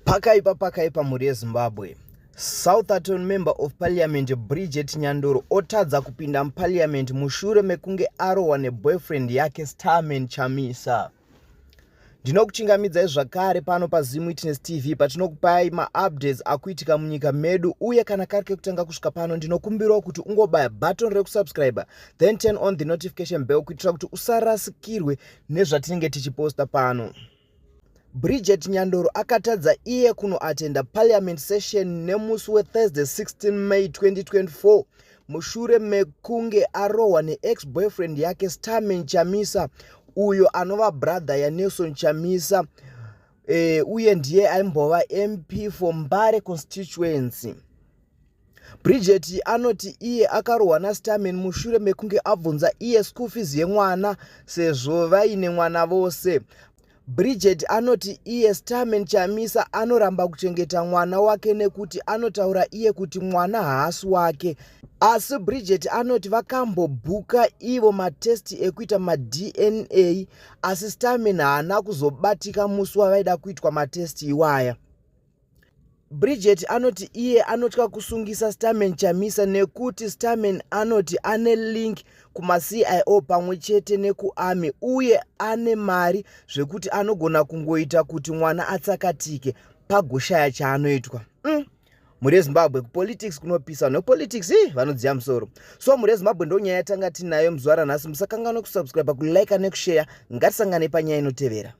Pakaipa mhuri yeZimbabwe. Southampton member of parliament Bridget Nyandoro otadza kupinda muparliament mushure mekunge arohwa neboyfriend yake Starman Chamisa. Ndinokuchingamidzai zvakare pano paZim Witness TV patinokupai maupdates akuitika munyika medu, uye kana kari kekutanga kusvika pano ndinokumbirawo kuti ungobaya button rekusubscribe then turn on the notification bell kuitira kuti usarasikirwe nezvatinenge tichiposta pano. Bridget Nyandoro akatadza iye kunoatenda parliament session nemusi weThursday 16 May 2024 mushure mekunge arohwa neex-boyfriend yake Starman Chamisa, uyo anova brother yaNelson Chamisa, uye ndiye aimbova MP for Mbare constituency. Bridget anoti iye akarohwa naStarman mushure mekunge abvunza iye school fees yemwana sezvo vaine mwana vose. Bridget anoti iye Starman Chamisa anoramba kuchengeta mwana wake nekuti anotaura iye kuti mwana haasi wake. Asi Bridget anoti vakambobhuka ivo matesti ekuita maDNA, asi Starman haana kuzobatika musi wavaida kuitwa matesti iwaya. Bridget anoti iye anotya kusungisa Starman Chamisa nekuti Starman anoti ane link kuma-CIO pamwe chete nekuarmy, uye ane mari zvekuti anogona kungoita kuti mwana atsakatike pagoshaya chaanoitwa. Mhuri yeZimbabwe, kupolitics kunopisa, nepolitics vanodziya musoro. So mhuri yeZimbabwe ndonyaya yatanga tinayo muzuva ranhasi. Musakanganwa kusubscribe, kulike nekushare. Ngatisangane panyaya inotevera.